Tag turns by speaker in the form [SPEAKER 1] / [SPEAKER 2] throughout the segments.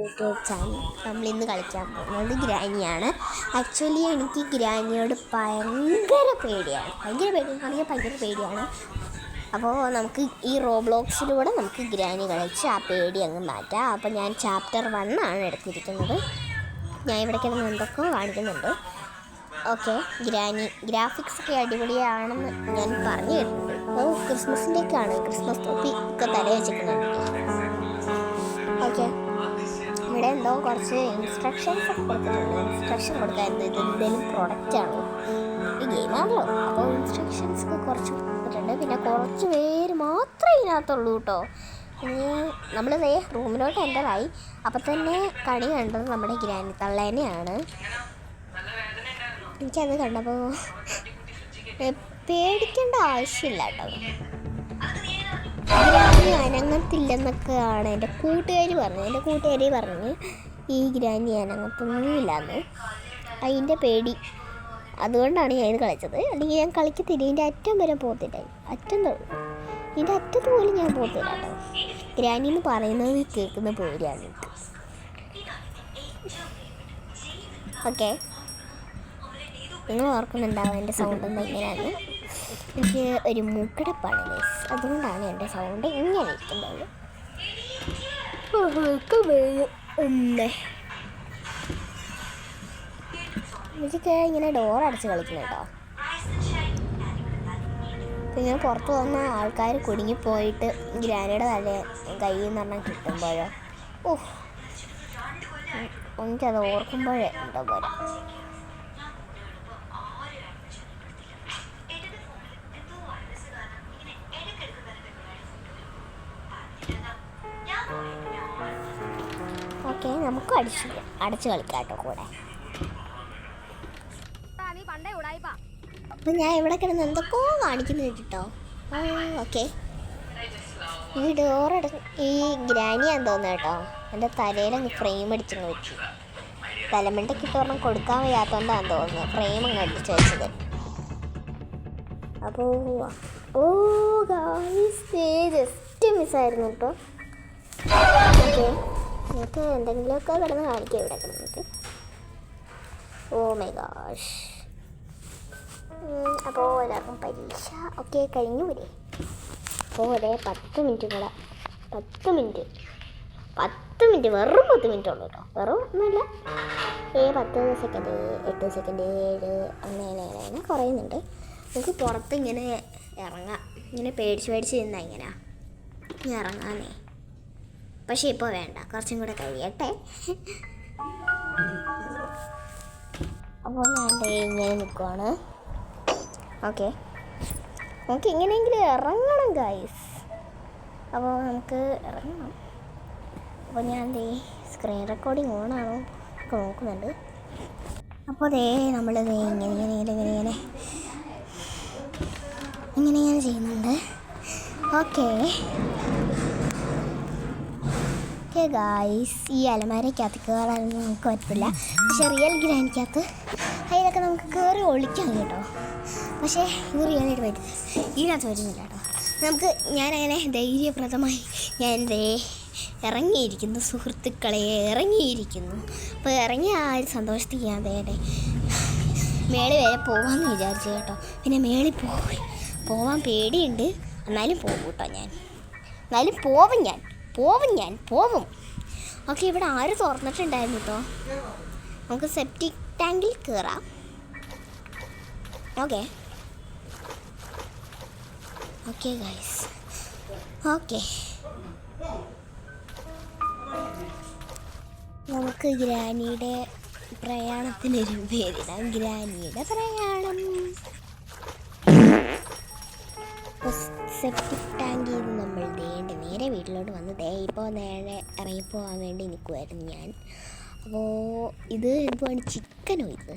[SPEAKER 1] YouTube channel. നമ്മളിന്ന് കളിക്കാൻ പോകുന്നത് ഗ്രാനിയാണ്. ആക്ച്വലി എനിക്ക് ഗ്രാനിയോട് ഭയങ്കര പേടിയാണ്. ഭയങ്കര പേടിയാണ്. അപ്പോൾ നമുക്ക് ഈ റോബ്ലോക്സിലൂടെ നമുക്ക് ഗ്രാനി കളിച്ച് ആ പേടി അങ്ങ് മാറ്റാം. അപ്പോൾ ഞാൻ ചാപ്റ്റർ 1 ആണ് എടുത്തിരിക്കുന്നത്. ഞാൻ ഇവിടെ കിടന്ന് എന്തൊക്കെയോ കാണിക്കുന്നുണ്ട്. ഓക്കെ, ഗ്രാഫിക്സ് ഒക്കെ അടിപൊളിയാണെന്ന് ഞാൻ പറഞ്ഞു കേട്ടിട്ടുണ്ട്. ക്രിസ്മസിൻ്റെയൊക്കെയാണ്. ക്രിസ്മസ് തൊപ്പി ഒക്കെ തല വെച്ചിരിക്കുന്നുണ്ട്. ഓക്കെ, ഇവിടെ എന്തോ കുറച്ച് ഇൻസ്ട്രക്ഷൻസ് ഒക്കെ കൊടുത്തിട്ടുണ്ട്. ഇൻസ്ട്രക്ഷൻ കൊടുക്കാൻ എന്തെങ്കിലും പ്രൊഡക്റ്റാണോ, ഈ ഗെയിമാണല്ലോ. അപ്പോൾ ഇൻസ്ട്രക്ഷൻസ് ഒക്കെ കുറച്ച് കൊടുത്തിട്ടുണ്ട്. പിന്നെ കുറച്ച് പേര് മാത്രമേ ഇതിനകത്തുള്ളൂ കേട്ടോ. ഇനി നമ്മൾ റൂമിലോട്ട് എൻ്ററായി. അപ്പം തന്നെ കണി കണ്ടത് നമ്മുടെ ഗ്രാനി തള്ളേനെയാണ്. എനിക്കത് കണ്ടപ്പോൾ പേടിക്കേണ്ട ആവശ്യമില്ല കേട്ടോ. ഗ്രാനി അനങ്ങത്തില്ലെന്നൊക്കെയാണ് എൻ്റെ കൂട്ടുകാർ പറഞ്ഞ് ഈ ഗ്രാനി അനങ്ങത്തൊന്നുമില്ലാന്ന്. അതിൻ്റെ പേടി, അതുകൊണ്ടാണ് ഞാൻ ഇത് കളിച്ചത്. അല്ലെങ്കിൽ ഞാൻ കളിക്കത്തില്ല. ഇതിൻ്റെ അറ്റം വരെ പോകത്തില്ല. ഇതിൻ്റെ അറ്റത്ത് പോലും ഞാൻ പോകത്തില്ല കേട്ടോ. ഗ്രാനി എന്ന് പറയുന്നത് കേൾക്കുന്ന പേടിയാണ് എനിക്ക്. ഓക്കെ, നിങ്ങൾ ഓർക്കുന്നുണ്ടാവും എൻ്റെ സൗണ്ട് എന്താ ഇങ്ങനെയാണ്. എനിക്ക് ഒരു മൂക്കടപ്പാണ് ഗൈസ്, അതുകൊണ്ടാണ് എൻ്റെ സൗണ്ട് ഇങ്ങനെ ഇരിക്കുന്നത്. എനിക്ക് ഇങ്ങനെ ഡോർ അടച്ച് കളിക്കുന്നു കേട്ടോ. പിന്നെ പുറത്ത് വന്ന ആൾക്കാർ കുടുങ്ങിപ്പോയിട്ട് ഗ്രാനിയുടെ കയ്യിൽ നിന്ന് പറഞ്ഞാൽ കിട്ടുമ്പോഴോ എനിക്കത് ഓർക്കുമ്പോഴേ എന്തോ പോലെ. ഓക്കെ, നമുക്ക് അടച്ച് കളിക്കാം കേട്ടോ കൂടെ. അപ്പം ഞാൻ ഇവിടെ കിടന്ന് എന്തൊക്കെയോ കാണിക്കുന്നത് കേട്ടോ. ഓക്കെ, ഈ ഈ ഗ്രാനിയാന്ന് തോന്നുന്നു കേട്ടോ. എൻ്റെ തലയിലങ്ങ് ഫ്രെയിം അടിച്ചങ്ങ് വെച്ചു. തലമണ്ടയ്ക്ക് ഇട്ടൊരെണ്ണം കൊടുക്കാൻ വയ്യാത്തതുകൊണ്ടാന്ന് തോന്നുന്നു ഫ്രെയിം അങ്ങ് അടിച്ച് വെച്ചത്. അപ്പോൾ ജസ്റ്റ് മിസ്സായിരുന്നു കേട്ടോ. ഓക്കെ, നമുക്ക് എന്തെങ്കിലുമൊക്കെ കിടന്ന് കാണിക്കാം ഇവിടെ കിടന്നിട്ട്. Oh my gosh. അപ്പോൾ എല്ലാവർക്കും പരീക്ഷ ഒക്കെ കഴിഞ്ഞു വരെ. അപ്പോൾ 10 മിനിറ്റ് കൂടെ 10 മിനിറ്റ് വെറും 10 മിനിറ്റ് ഉള്ളൂ കേട്ടോ. വെറും ഒന്നുമില്ല. 10 സെക്കൻഡ് 8 സെക്കൻഡ് 7 അങ്ങനെ കുറയുന്നുണ്ട്. നമുക്ക് പുറത്ത് ഇങ്ങനെ ഇറങ്ങാം. ഇങ്ങനെ പേടിച്ച് നിന്നാൽ ഇങ്ങനെയാണ് ഇറങ്ങാനേ. പക്ഷേ ഇപ്പോൾ വേണ്ട, കുറച്ചും കൂടെ കഴിയട്ടെ. അപ്പോൾ ഞാൻ ഇങ്ങനെ നിൽക്കുവാണ്. ഓക്കെ, നമുക്ക് എങ്ങനെയെങ്കിലും ഇറങ്ങണം ഗൈസ്. അപ്പോൾ നമുക്ക് ഇറങ്ങണം. അപ്പോൾ ഞാൻ സ്ക്രീൻ റെക്കോർഡിങ് ഓണാണോ ഒക്കെ നോക്കുന്നുണ്ട്. അപ്പോൾ നമ്മൾ ഇങ്ങനെ ചെയ്യുന്നുണ്ട്. ഓക്കെ ഗായ്സ്, ഈ അലമാരയ്ക്കകത്ത് കയറാനൊന്നും നമുക്ക് പറ്റില്ല. പക്ഷേ റിയൽ ഗ്രാനിക്കകത്ത് അതിലൊക്കെ നമുക്ക് കയറി ഒളിക്കാം കേട്ടോ. പക്ഷേ ഇത് റിയലായിട്ട് പറ്റും, ഇതിനകത്ത് പറ്റുന്നില്ല കേട്ടോ. ഞാനങ്ങനെ ധൈര്യപ്രദമായി ഇറങ്ങിയിരിക്കുന്നു സുഹൃത്തുക്കളെ, ഇറങ്ങിയിരിക്കുന്നു. അപ്പോൾ ഇറങ്ങിയ ആ ഒരു സന്തോഷത്തിൽ ഞാൻ മേളിൽ വരെ പോകാമെന്ന് വിചാരിച്ചു കേട്ടോ. പിന്നെ മേളിൽ പോവാൻ പേടിയുണ്ട്, എന്നാലും പോകും കേട്ടോ. ഞാൻ പോവും. ഓക്കെ, ഇവിടെ ആര് തുറന്നിട്ടുണ്ടായിരുന്നു കേട്ടോ. നമുക്ക് സെപ്റ്റിക് ടാങ്കിൽ കയറാം. Okay guys. ഓക്കെ, നമുക്ക് ഗ്രാനിയുടെ പ്രയാണത്തിനൊരു പേരിടാം. ഗ്രാനിയുടെ പ്രയാണം. സെപ്റ്റിക് ടാങ്കിൽ നിന്ന് നമ്മൾ നേരെ വീട്ടിലോട്ട് വന്ന് ഇപ്പോൾ നേരെ ഇറങ്ങിപ്പോകാൻ വേണ്ടി നിൽക്കുമായിരുന്നു ഞാൻ. അപ്പോൾ ഇത് എന്തുവാണ്, ചിക്കനോ? ഇത്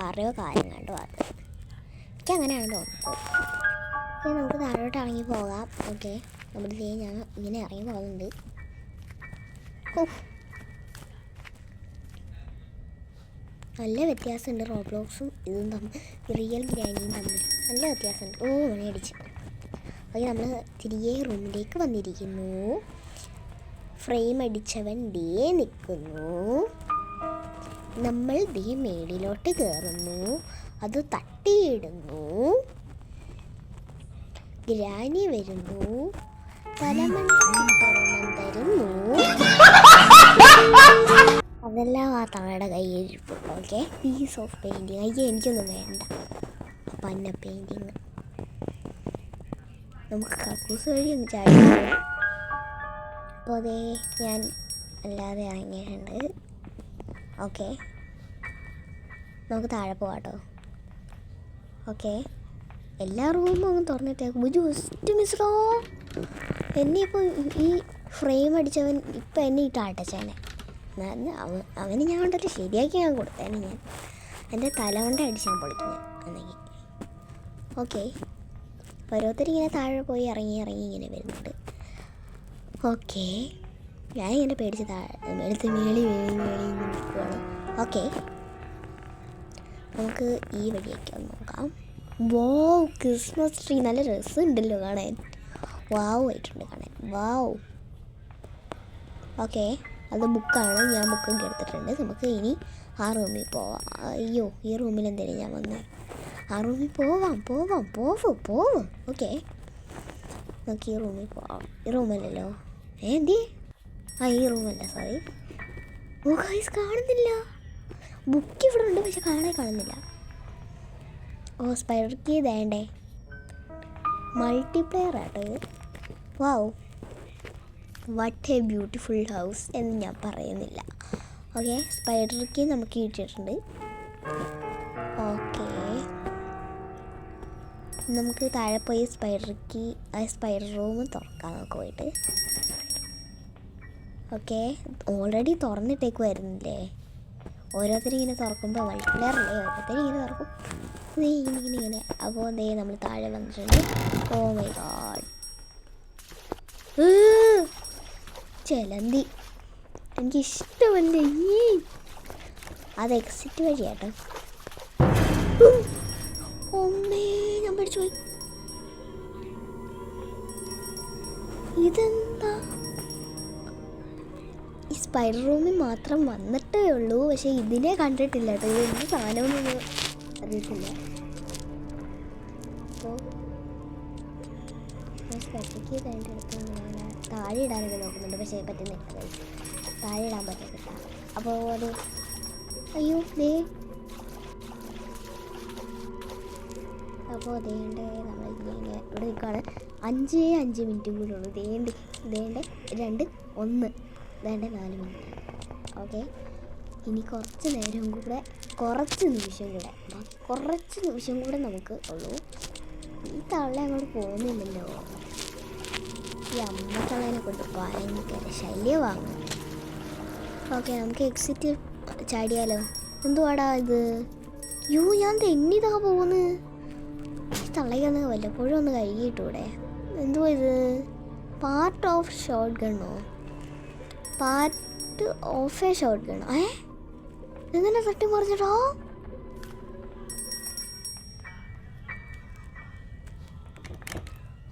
[SPEAKER 1] അറിയോ കാര്യം കണ്ടോ അത് എനിക്കങ്ങനെയാണ് തോന്നുന്നത്. നമുക്ക് താഴോട്ട് ഇറങ്ങി പോകാം. ഓക്കെ, ഞാൻ ഇങ്ങനെ ഇറങ്ങി പോകുന്നുണ്ട്. നല്ല വ്യത്യാസമുണ്ട് റോബ്ലോക്സും ഇതും തമ്മിൽ, റിയൽ ഗ്രാനിയും തമ്മിൽ നല്ല വ്യത്യാസമുണ്ട്. മണിയടിച്ച്. ഓക്കെ, നമ്മൾ തിരികെ റൂമിലേക്ക് വന്നിരിക്കുന്നു. ഫ്രെയിം അടിച്ചവൻ ദേ നിൽക്കുന്നു. നമ്മൾ ദേ മേളിലോട്ട് കയറുന്നു. അത് തട്ടിയിടുന്നു. ഗ്രാനി വരുന്നു. തലമണം തരുന്നു. അതെല്ലാം ആ തവയുടെ കയ്യിലിരിപ്പുണ്ട്. Okay, piece of painting. അയ്യോ, എനിക്കൊന്നും വേണ്ട പന്ന പെയിൻറ്റിങ്. നമുക്ക് കക്കൂസ് വഴി ഒന്ന് ചാടി. അപ്പോൾ അതേ ഞാൻ അല്ലാതെ ഇറങ്ങിയിട്ടുണ്ട്. ഓക്കെ, നമുക്ക് താഴെ പോവാട്ടോ. ഓക്കെ, എല്ലാ റൂമും അങ്ങ് തുറന്നിട്ടേക്കും. ജസ്റ്റ് മിസ്സോ എന്നെ ഇപ്പോൾ ഈ ഫ്രെയിം അടിച്ചവൻ ഇപ്പം എന്നെ ഇട്ട് അടച്ചേനെ. അവന് ഞാൻ കൊണ്ടല്ലേ ശരിയാക്കി ഞാൻ കൊടുത്തേനെ. ഞാൻ എൻ്റെ തല കൊണ്ട് അടിച്ച് ഞാൻ പൊളിക്കും ഞാൻ എന്നെങ്കിൽ. ഓക്കെ, ഓരോരുത്തരിങ്ങനെ താഴെ പോയി ഇറങ്ങി ഇങ്ങനെ വരുന്നുണ്ട്. ഓക്കെ, ഞാനിങ്ങനെ പേടിച്ച് എടുത്ത് മേളി നിൽക്കുകയാണ്. ഓക്കെ, നമുക്ക് ഈ വഴിയൊക്കെ ഒന്ന് നോക്കാം. വാവ്, ക്രിസ്മസ് ട്രീ നല്ല രസമുണ്ടല്ലോ കാണാൻ. വാവ് ആയിട്ടുണ്ട് കാണാൻ. വാവ്. ഓക്കെ, അത് ബുക്കാണ്. ഞാൻ ബുക്കൊക്കെ എടുത്തിട്ടുണ്ട്. നമുക്ക് ഇനി ആ റൂമിൽ പോവാം. അയ്യോ, ഈ റൂമിൽ എന്തെങ്കിലും ഞാൻ വന്നേ. ആ റൂമിൽ പോവും. ഓക്കെ, നമുക്ക് ഈ റൂമിൽ പോവാം. ഈ റൂമല്ലല്ലോ. എന്തി ഈ റൂമല്ല, സോറി. ഓ ഗൈസ്, കാണുന്നില്ല. ബുക്ക് ഇവിടെ ഉണ്ട്, പക്ഷെ കാണുന്നില്ല. ഓ, സ്പൈഡർ കീ വേണ്ടേ. മൾട്ടിപ്ലെയർ ആട്ടോ ഇത്. വാവ്, വാട്ട് എ ബ്യൂട്ടിഫുൾ ഹൗസ് എന്ന് ഞാൻ പറയുന്നില്ല. ഓക്കെ, സ്പൈഡർ കീ നമുക്ക് കിട്ടിയിട്ടുണ്ട്. ഓക്കെ, നമുക്ക് താഴെ പോയി സ്പൈഡർ റൂം തുറക്കാം. നമുക്ക് പോയിട്ട്. Okay, already തുറന്നിട്ടേക്കുമായിരുന്നില്ലേ. ഓരോരുത്തരിങ്ങനെ തുറക്കുമ്പോൾ മൾട്ടിപ്ലെയർ അല്ലേ, ഓരോരുത്തരിങ്ങനെ തുറക്കും. ഇങ്ങനെ. അപ്പോൾ ദേ നമ്മൾ താഴെ വന്നിട്ടുണ്ട്. ഓ മൈ ഗോഡ്, ചെലന്തി എനിക്കിഷ്ടമല്ലേ. അത് എക്സിറ്റ് വഴിയാട്ടോ. ഒന്നേ ഞാൻ പഠിച്ചു പോയി. ഇതെന്താ? ഈ സ്പൈഡർ റൂമിൽ മാത്രം വന്നിട്ടേ ഉള്ളൂ, പക്ഷെ ഇതിനെ കണ്ടിട്ടില്ല കേട്ടോ. ഇത് എന്ത് സാധനമൊന്നും അറിയത്തില്ല. അപ്പോൾ സ്പെഷ്യക്ക് വേണ്ടി എടുക്കുന്ന താഴെ ഇടാനൊക്കെ നോക്കുന്നുണ്ട്, പക്ഷേ പറ്റുന്നില്ല. താഴെ ഇടാൻ പറ്റത്തില്ല. അപ്പോൾ അത് അയ്യോ ദേ. അപ്പോൾ അതേണ്ട നമ്മളിങ്ങനെ ഇവിടെ നിൽക്കുകയാണ്. 5 മിനിറ്റും കൂടെ ഉള്ളൂ. ദേണ്ട 2 1 4 മിനിറ്റ്. ഓക്കെ, ഇനി കുറച്ച് നേരം കൂടെ, കുറച്ച് നിമിഷം കൂടെ നമുക്ക് ഉള്ളൂ. ഈ തള്ള അങ്ങോട്ട് പോകുന്നില്ലല്ലോ. ഈ അമ്മത്തള്ളേനെ കൊണ്ട് ഭയങ്കര ശല്യമാണ്. ഓക്കെ, നമുക്ക് എക്സിറ്റ് ചാടിയാലോ. എന്തുവാടാ ഇത്? ഞാൻ തെന്നിതാ പോകുന്നത്. ഈ തള്ളയ്ക്കൊന്ന് വല്ലപ്പോഴും ഒന്ന് കഴുകിയിട്ടൂടെ. എന്തുവാ ഇത്? പാർട്ട് ഓഫ് ഷോട്ട് ഗണ്ണോ? പാർട്ട് ഓഫ് എ ഷോട്ട് ഗണ്ണോ? എങ്ങനെ തട്ടി മറിച്ചിട്ടോ?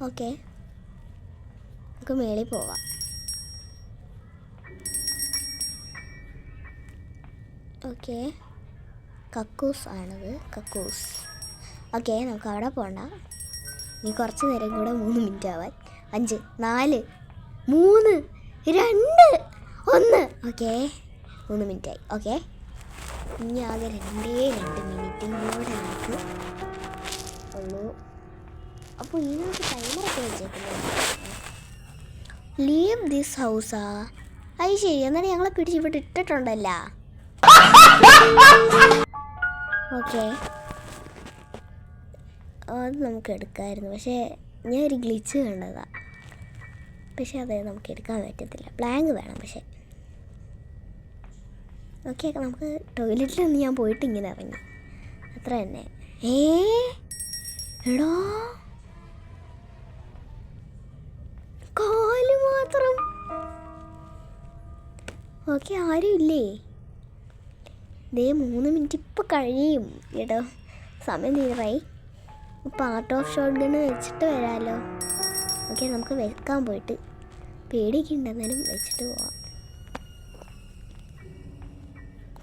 [SPEAKER 1] ഓക്കെ, നമുക്ക് മേളിൽ പോവാം. ഓക്കെ, കക്കൂസ് ആണത്, കക്കൂസ്. ഓക്കെ, നമുക്ക് അവിടെ പോകണ്ട. ഇനി കുറച്ച് നേരം കൂടെ 3 മിനിറ്റ് ആവാൻ. 5 4 3 2 1. ഓക്കെ, 3 മിനിറ്റായി. ഓക്കെ, ഇനി ആകെ 2 മിനിറ്റും കൂടെ നമുക്ക് ഉള്ളൂ. അപ്പോൾ ഇതിനകത്ത് ടൈമറൊക്കെ വെച്ചേക്കുന്നത്. ലീവ് ദിസ് ഹൗസാ? അത് ശരി, എന്നാലും ഞങ്ങളെ പിടിച്ച് ഇവിടെ ഇട്ടിട്ടുണ്ടല്ല. ഓക്കെ, അത് നമുക്ക് എടുക്കാമായിരുന്നു, പക്ഷേ ഞാൻ ഒരു ഗ്ലിച്ച് കണ്ടതാണ്. പക്ഷേ അത് നമുക്ക് എടുക്കാൻ പറ്റത്തില്ല. പ്ലാങ്ക് വേണം. പക്ഷേ ഓക്കെ, നമുക്ക് ടോയ്ലറ്റിലൊന്ന് ഞാൻ പോയിട്ട് ഇങ്ങനെ ഇറങ്ങി, അത്ര തന്നെ. എടാ, കാല് മാത്രം. ഓക്കെ, ആരും ഇല്ലേ? ദേ 3 മിനിറ്റ് ഇപ്പം കഴിയും കേട്ടോ. സമയം തീരായി. പാർട്ട് ഓഫ് ഷോട്ട് ഗണ്ണ് വെച്ചിട്ട് വരാമല്ലോ. ഓക്കെ, നമുക്ക് വെക്കാൻ പോയിട്ട് പേടിയൊക്കെ ഉണ്ട്, എന്നാലും വെച്ചിട്ട് പോവാം.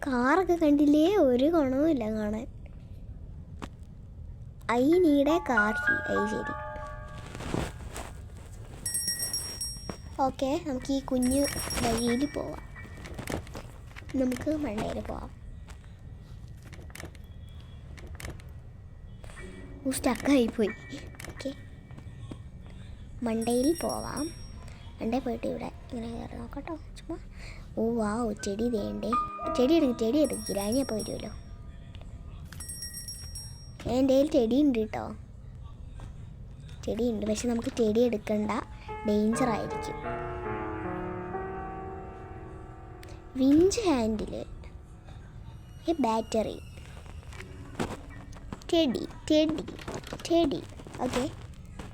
[SPEAKER 1] കാറൊക്കെ കണ്ടില്ലേ, ഒരു ഗുണവുമില്ല കാണാൻ. I need a car key. ശരി, ഓക്കെ. നമുക്ക് ഈ കുഞ്ഞു വഴിയിൽ പോവാം. നമുക്ക് മണ്ടയിൽ പോവാം. സ്റ്റക്കായിപ്പോയി. ഓക്കെ, മണ്ടയിൽ പോവാം. മണ്ടയിൽ പോയിട്ട് ഇവിടെ ഇങ്ങനെ കയറി നോക്കട്ടോ ചുമ്മാ. ഓ വാവ്, ചെടി വേണ്ടേ? ചെടി എടുക്കും ഗ്രാനി അപ്പോൾ വരുമല്ലോ. എൻ്റെ കയ്യിൽ ചെടി ഉണ്ട് കേട്ടോ, ചെടിയുണ്ട്. പക്ഷെ നമുക്ക് ചെടി എടുക്കണ്ട, ഡേഞ്ചർ ആയിരിക്കും. വിഞ്ച് ഹാൻഡിൽ, ബാറ്ററി, ചെടി. ഓക്കെ,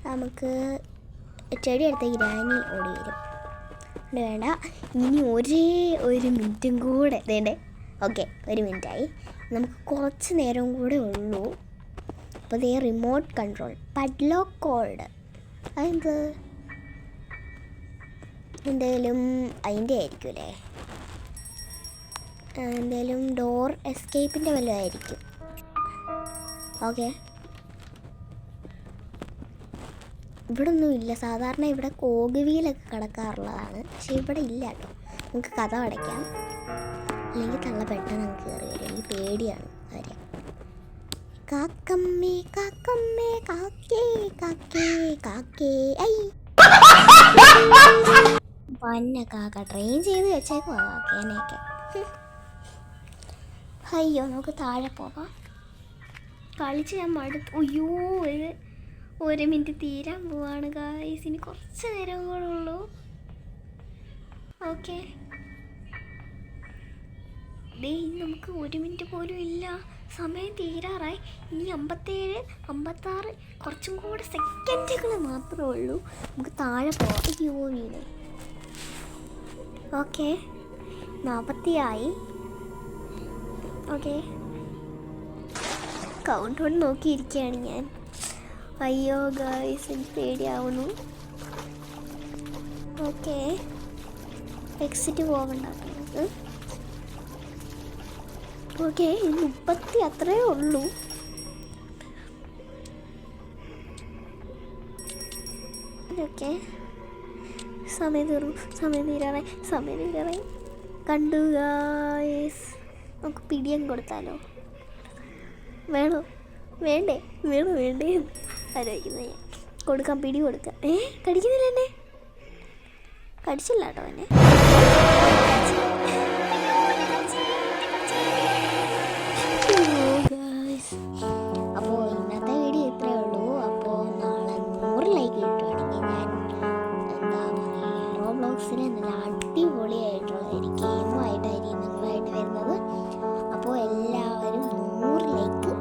[SPEAKER 1] നമുക്ക് ചെടി എടുത്ത ഗ്രാനി ഓടി വരും. വേണ്ട, ഇനി ഒരു മിനിറ്റും കൂടെ വേണ്ടേ. ഓക്കെ, ഒരു മിനിറ്റായി. നമുക്ക് കുറച്ച് നേരം കൂടെ ഉള്ളൂ. അപ്പോൾ ഇതേ റിമോട്ട് കൺട്രോൾ പഡ്ലോക്ക് കോഡ്. അതെന്ത് എന്തായാലും അതിൻ്റെ ആയിരിക്കും അല്ലേ, എന്തായാലും ഡോർ എസ്കേപ്പിൻ്റെ വല്ലതും ആയിരിക്കും. ഓക്കെ, ഇവിടെ ഒന്നും ഇല്ല. സാധാരണ ഇവിടെ കോകുവിയിലൊക്കെ കിടക്കാറുള്ളതാണ്, പക്ഷെ ഇവിടെ ഇല്ല കേട്ടോ. നമുക്ക് കഥ അടയ്ക്കാം, അല്ലെങ്കിൽ തള്ള പെട്ടെന്ന് നമുക്ക് കയറി വരും. എനിക്ക് പേടിയാണ് കാര്യം. കാക്കമ്മേ കാക്കമ്മേ കാക്കേ കാക്കേ കാക്കേ ഐ പന്ന കാക്ക ട്രെയിൻ ചെയ്ത് വെച്ചേക്കുവാ കാക്കേനെയൊക്കെ. അയ്യോ, നമുക്ക് താഴെ പോവാം. കളിച്ച് ഞാൻ മടുത്തു. അയ്യോ, ഒരു മിനിറ്റ് തീരാൻ പോവാണ് ഗായ്സ്. ഇനി കുറച്ച് നേരം കൂടെ ഉള്ളൂ. ഓക്കെ, നമുക്ക് ഒരു മിനിറ്റ് പോലും ഇല്ല, സമയം തീരാറായി. ഇനി 57, 56, കുറച്ചും കൂടെ സെക്കൻഡുകൾ മാത്രമേ ഉള്ളൂ. നമുക്ക് താഴെ പോവാം. അയ്യോ വീണേ. ഓക്കെ, 40 ആയി. ഓക്കെ, കൗണ്ട് കൊണ്ട് നോക്കിയിരിക്കുകയാണ് ഞാൻ. അയ്യോ ഗായ്സ്, എനിക്ക് പേടിയാവുന്നു. ഓക്കെ, എക്സിറ്റ് പോകണ്ട. ഓക്കെ, 30 അത്രേ ഉള്ളൂ. ഓക്കെ, സമയം തീരാറായി. കണ്ടു ഗായ്സ്. നമുക്ക് പിടിയം കൊടുത്താലോ? വേണ്ടേ ആലോചിക്കുന്നത് ഞാൻ. കൊടുക്കാം, പിടി കൊടുക്കാം. കടിക്കുന്നില്ല എന്നെ, കടിച്ചില്ല കേട്ടോ എന്നെ. അപ്പോൾ ഇന്നത്തെ വീഡിയോ ഇത്രയേ ഉള്ളൂ. അപ്പോൾ നാളെ 100 ലൈക്ക് കിട്ടുവാണെങ്കിൽ ഞാൻ എന്താ പറയുക, റോബ്ലോക്സിൽ നല്ല അടിപൊളിയായിട്ടുള്ള ഒരു ഗെയിമുമായിട്ടായിരിക്കും നിങ്ങളായിട്ട് വരുന്നത്. അപ്പോൾ എല്ലാവരും 100 ലൈക്ക്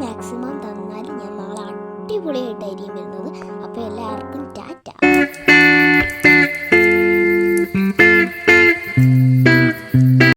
[SPEAKER 1] മാക്സിമം തന്നാൽ ഞാൻ നാളെ അടിപൊളിയായിട്ടായിരിക്കും വരുന്നത്. അപ്പോൾ എല്ലാവർക്കും ടാറ്റ.